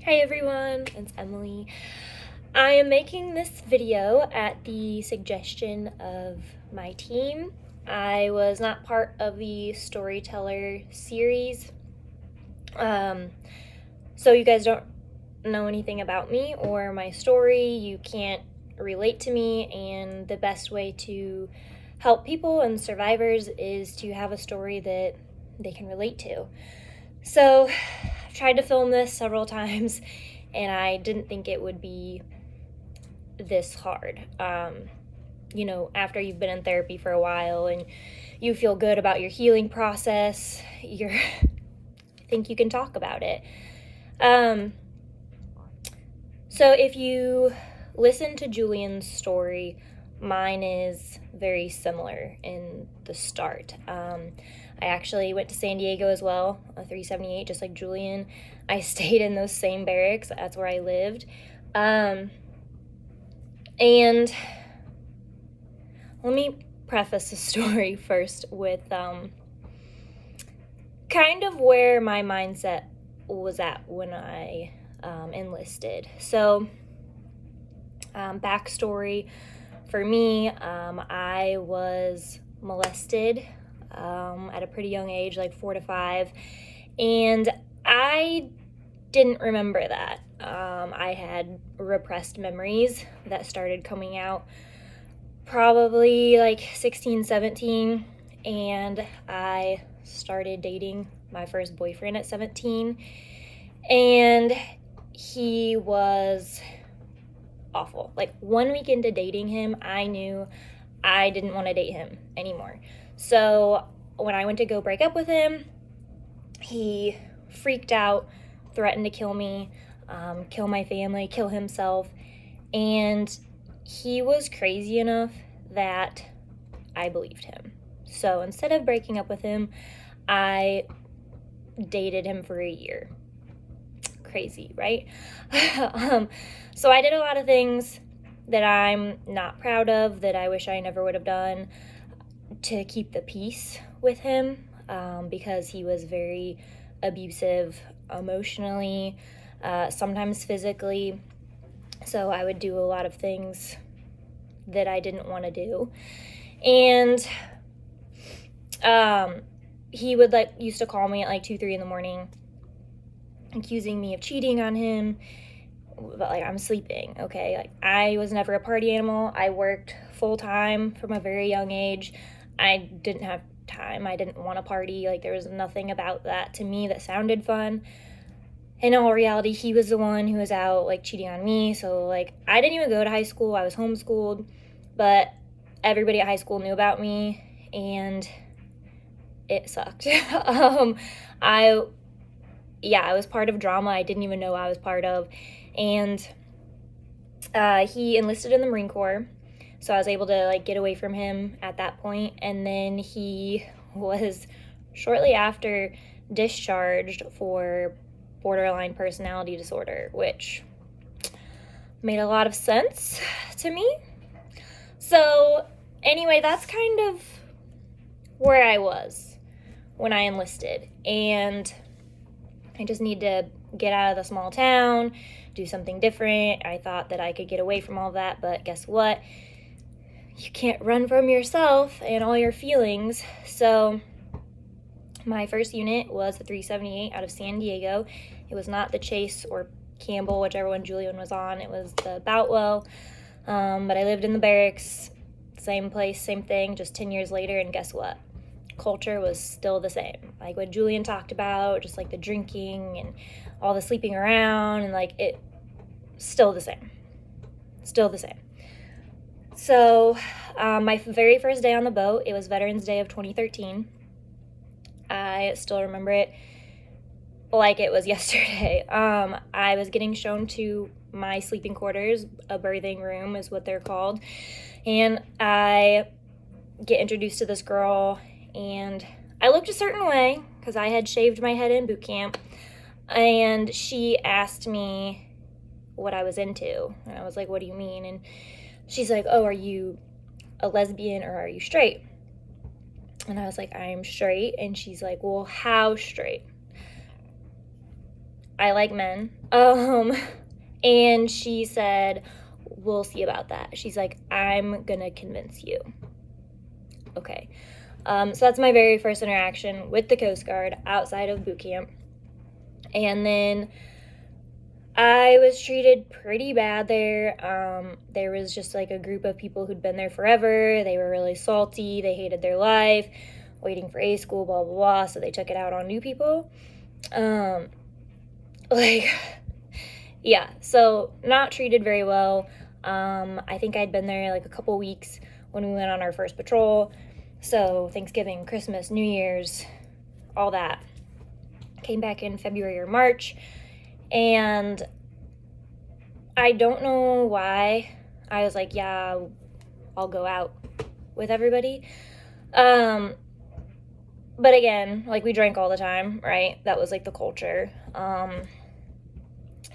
Hi everyone, it's Emily. I am making this video at the suggestion of my team. I was not part of the storyteller series, so you guys don't know anything about me or my story. You can't relate to me, and the best way to help people and survivors is to have a story that they can relate to. So I've tried to film this several times and I didn't think it would be this hard. After you've been in therapy for a while and you feel good about your healing process, I think you can talk about it. So if you listen to Julian's story, mine is very similar in the start. I actually went to San Diego as well, a 378, just like Julian. I stayed in those same barracks. That's where I lived. And let me preface the story first with kind of where my mindset was at when I enlisted. So, backstory for me, I was molested at a pretty young age, like 4 to 5, and I didn't remember that. I had repressed memories that started coming out probably like 16, 17, and I started dating my first boyfriend at 17, and he was awful. Like 1 week into dating him, I knew I didn't want to date him anymore. So when I went to go break up with him, he freaked out, threatened to kill me, kill my family, kill himself, and he was crazy enough that I believed him. So instead of breaking up with him, I dated him for a year. Crazy, right? So I did a lot of things that I'm not proud of, that I wish I never would have done to keep the peace with him, because he was very abusive emotionally, sometimes physically. So I would do a lot of things that I didn't want to do. And he would used to call me at like 2, 3 in the morning accusing me of cheating on him, but I'm sleeping, okay? Like, I was never a party animal. I worked full-time from a very young age. I didn't have time. I didn't want to party. Like, there was nothing about that to me that sounded fun. In all reality, he was the one who was out, cheating on me. So, I didn't even go to high school. I was homeschooled, but everybody at high school knew about me, and it sucked. I was part of drama I didn't even know I was part of, and he enlisted in the Marine Corps, so I was able to get away from him at that point. And then he was shortly after discharged for borderline personality disorder, which made a lot of sense to me. So anyway, that's kind of where I was when I enlisted, and I just need to get out of the small town, do something different. I thought that I could get away from all that, but guess what? You can't run from yourself and all your feelings. So my first unit was the 378 out of San Diego. It was not the Chase or Campbell, whichever one Julian was on. It was the Boutwell. But I lived in the barracks, same place, same thing, just 10 years later, and guess what? Culture was still the same. Like what Julian talked about, just the drinking and all the sleeping around, and it still the same. So my very first day on the boat, it was Veterans Day of 2013. I still remember it like it was yesterday. I was getting shown to my sleeping quarters, a birthing room is what they're called, and I get introduced to this girl, and I looked a certain way because I had shaved my head in boot camp, and she asked me what I was into, and I was like, what do you mean? And she's like, oh, are you a lesbian or are you straight? And I was like, I am straight. And she's like, well, how straight? I like men. And she said, we'll see about that. She's like, I'm gonna convince you. Okay. So that's my very first interaction with the Coast Guard outside of boot camp. And then I was treated pretty bad there. There was just like a group of people who'd been there forever. They were really salty. They hated their life, waiting for A school, blah, blah, blah. So they took it out on new people. Yeah, so not treated very well. I think I'd been there like a couple weeks when we went on our first patrol. So Thanksgiving, Christmas, New Year's, all that. Came back in February or March, and I don't know why. I was like, yeah, I'll go out with everybody. But again, like, we drank all the time, right? That was like the culture.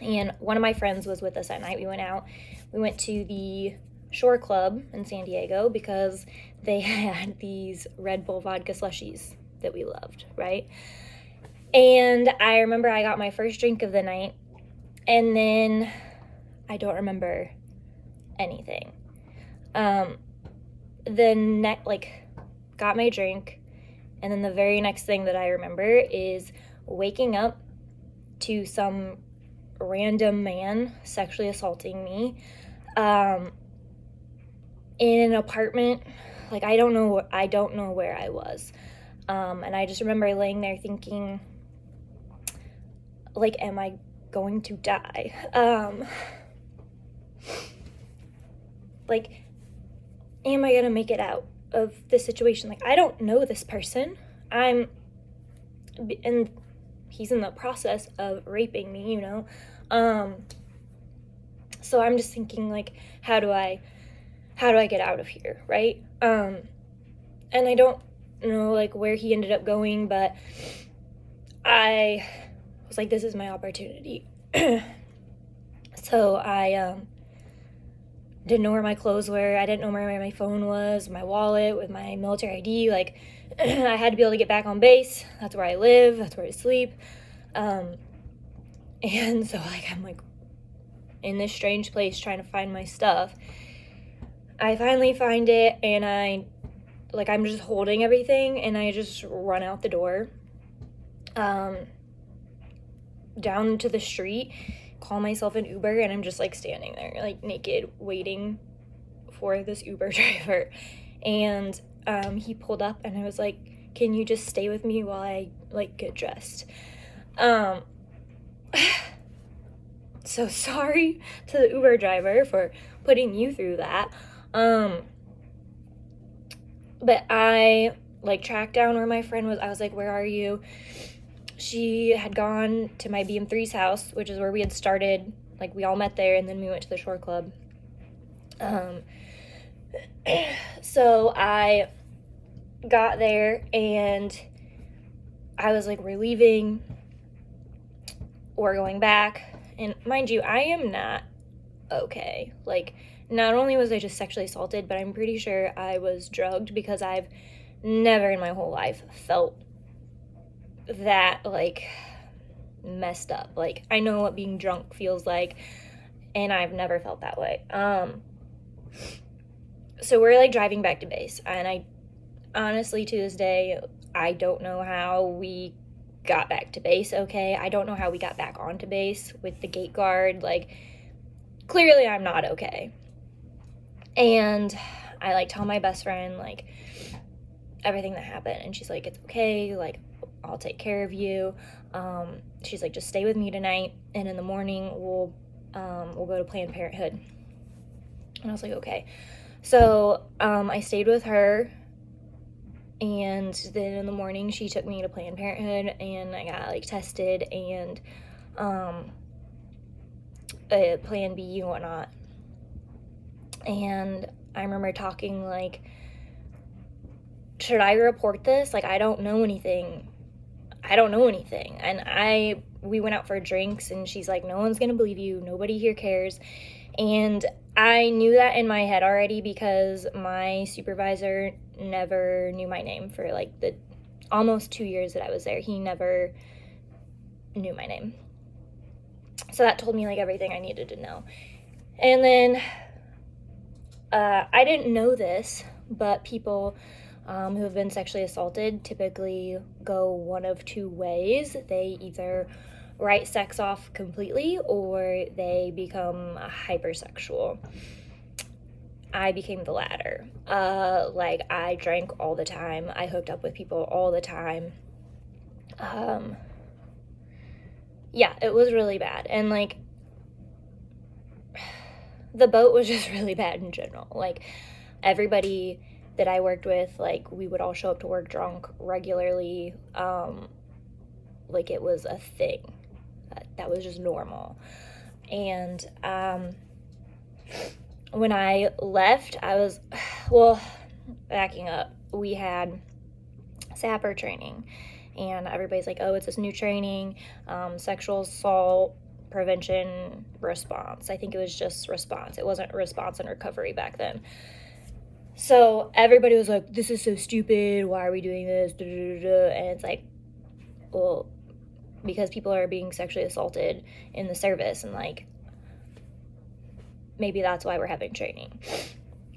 And one of my friends was with us that night. We went out. We went to the Shore Club in San Diego because they had these Red Bull vodka slushies that we loved, right? And I remember I got my first drink of the night, and then I don't remember anything. Got my drink, and then the very next thing that I remember is waking up to some random man sexually assaulting me in an apartment. Like, I don't know where I was. And I just remember laying there thinking, like, am I going to die? Like, am I gonna make it out of this situation? Like, I don't know this person. And he's in the process of raping me, you know? So I'm just thinking, like, how do I get out of here, right? And I don't know, like, where he ended up going, but I was like, this is my opportunity. So I didn't know where my clothes were. I didn't know where my phone was, my wallet with my military ID. Like, I had to be able to get back on base. That's where I live. That's where I sleep. And so, like, I'm, like, in this strange place trying to find my stuff. I finally find it, and I'm just holding everything, and I just run out the door, down to the street, call myself an Uber, and I'm just, like, standing there, like, naked, waiting for this Uber driver. And he pulled up, and I was like, can you just stay with me while I, like, get dressed? So sorry to the Uber driver for putting you through that. But I, like, tracked down where my friend was. I was like, where are you? She had gone to my BM3's house, which is where we had started. Like, we all met there, and then we went to the Shore Club. So I got there, and I was like, we're leaving, we're going back. And mind you, I am not okay. Like, not only was I just sexually assaulted, but I'm pretty sure I was drugged, because I've never in my whole life felt that, like, messed up. Like, I know what being drunk feels like, and I've never felt that way. So we're, like, driving back to base, and I honestly, to this day, I don't know how we got back to base okay. I don't know how we got back onto base with the gate guard. Like, clearly I'm not okay. And I, like, tell my best friend, like, everything that happened, and she's like, it's okay, like, I'll take care of you. She's like, just stay with me tonight, and in the morning we'll go to Planned Parenthood. And I was like, okay. So I stayed with her, and then in the morning she took me to Planned Parenthood, and I got, like, tested and a Plan B and whatnot. And I remember talking, like, should I report this? Like, I don't know anything. And we went out for drinks, and she's like, no one's gonna believe you. Nobody here cares. And I knew that in my head already, because my supervisor never knew my name for, like, the almost 2 years that I was there. He never knew my name. So that told me like everything I needed to know. And then I didn't know this, but people who have been sexually assaulted typically go one of two ways. They either write sex off completely or they become hypersexual. I became the latter. Like, I drank all the time. I hooked up with people all the time. Yeah, it was really bad. And, like, the boat was just really bad in general. Like, everybody that I worked with, like, we would all show up to work drunk regularly. Like, it was a thing. That was just normal. And, when I left, I was, well, backing up, we had SAPR training, and everybody's like, oh, it's this new training, sexual assault prevention response. I think it was just response. It wasn't response and recovery back then. So everybody was like, this is so stupid. Why are we doing this? And it's like, well, because people are being sexually assaulted in the service, and like, maybe that's why we're having training.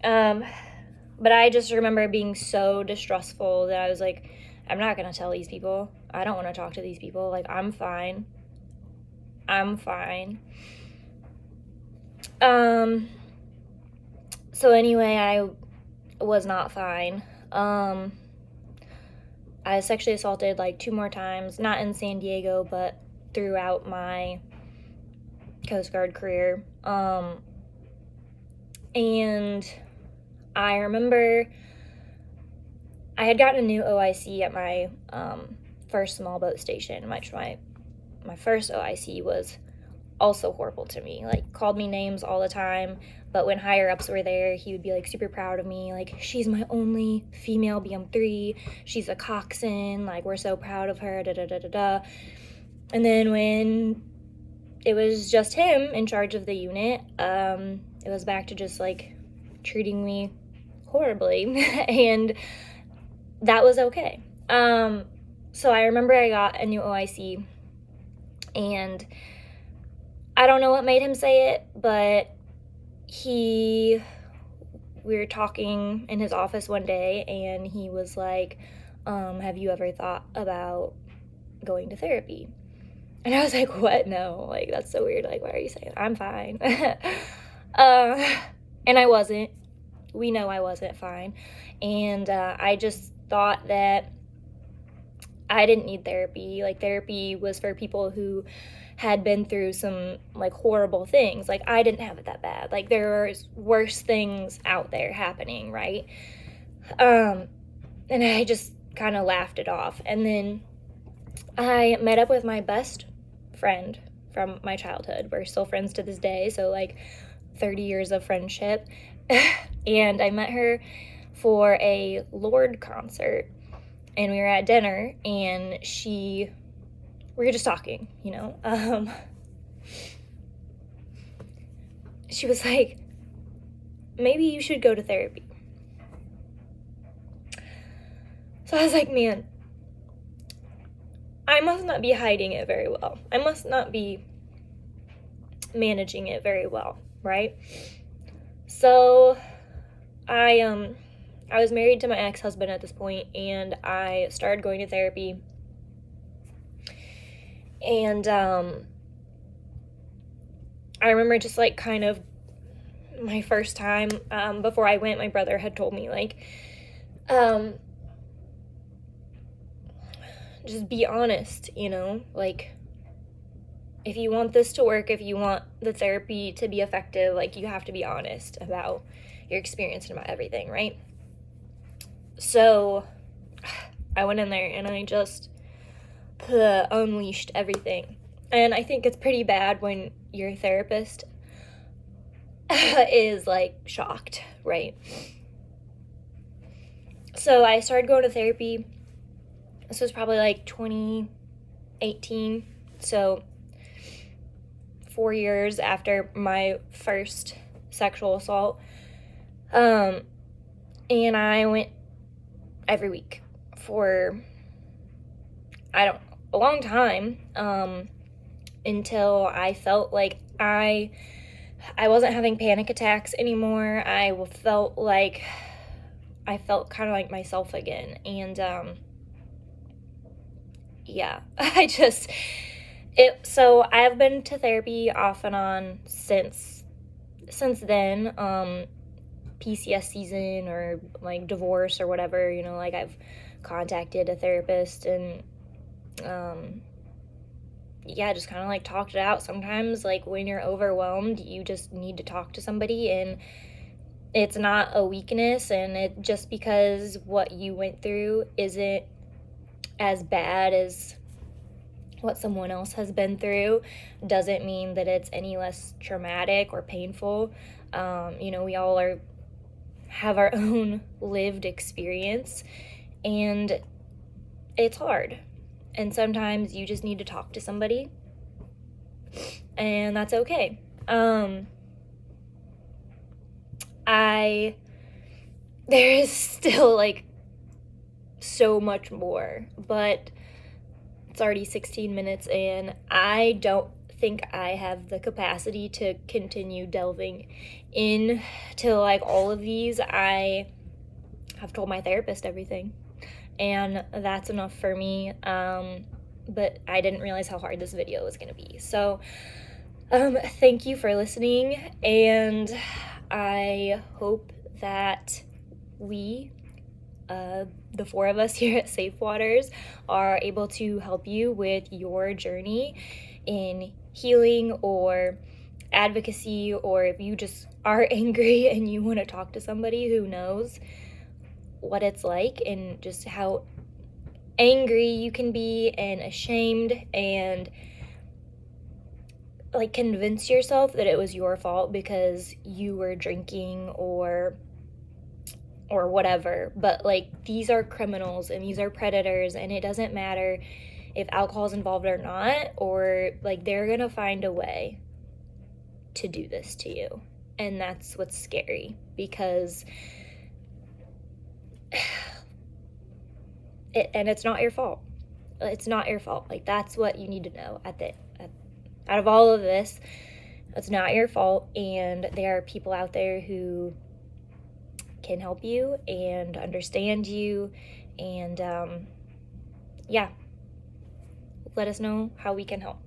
But I just remember being so distrustful that I was like, I'm not going to tell these people. I don't want to talk to these people. Like, I'm fine. So anyway, I was not fine. I was sexually assaulted like 2 more times, not in San Diego, but throughout my Coast Guard career. And I remember I had gotten a new OIC at my first small boat station. My first OIC was also horrible to me, like called me names all the time. But when higher ups were there, he would be like super proud of me, like, she's my only female BM3, she's a coxswain, like, we're so proud of her, da da da da da. And then when it was just him in charge of the unit, it was back to just like treating me horribly. And that was okay. So I remember I got a new OIC, and I don't know what made him say it, but we were talking in his office one day, and he was like, have you ever thought about going to therapy? And I was like, what? No, like, that's so weird. Like, why are you saying that? I'm fine. And I wasn't. We know I wasn't fine. And I just thought that I didn't need therapy. Like, therapy was for people who had been through some, like, horrible things. Like, I didn't have it that bad. Like, there are worse things out there happening, right? And I just kind of laughed it off. And then I met up with my best friend from my childhood. We're still friends to this day, so, like, 30 years of friendship. And I met her for a Lorde concert, and we were at dinner, and we were just talking, you know. She was like, maybe you should go to therapy. So I was like, man, I must not be hiding it very well. I must not be managing it very well, right? So I was married to my ex-husband at this point, and I started going to therapy. And I remember just, like, kind of my first time, before I went, my brother had told me, like, just be honest, you know? Like, if you want this to work, if you want the therapy to be effective, like, you have to be honest about your experience and about everything, right? So I went in there and I just unleashed everything. And I think it's pretty bad when your therapist is, like, shocked, right? So I started going to therapy. This was probably like 2018. So 4 years after my first sexual assault. And I went every week for, a long time. until I felt like I wasn't having panic attacks anymore. I felt kind of like myself again. And yeah, so I've been to therapy off and on since then. PCS season or like divorce or whatever, like I've contacted a therapist and yeah, just kind of like talked it out. Sometimes like when you're overwhelmed, you just need to talk to somebody, and it's not a weakness, and it just because what you went through isn't as bad as what someone else has been through doesn't mean that it's any less traumatic or painful. We all have our own lived experience, and it's hard. And sometimes you just need to talk to somebody, and that's okay. There is still like so much more, but it's already 16 minutes and I don't think I have the capacity to continue delving in to like all of these. I have told my therapist everything, and that's enough for me. But I didn't realize how hard this video was going to be. So thank you for listening, and I hope that we, the four of us here at Safe Waters, are able to help you with your journey in healing or advocacy, or if you just are angry and you want to talk to somebody who knows what it's like and just how angry you can be and ashamed, and like convince yourself that it was your fault because you were drinking or whatever. But like, these are criminals and these are predators, and it doesn't matter if alcohol is involved or not, or like, they're gonna find a way to do this to you. And that's what's scary, because it's not your fault. It's not your fault. Like, that's what you need to know out of all of this. It's not your fault, and there are people out there who can help you and understand you, and yeah, let us know how we can help.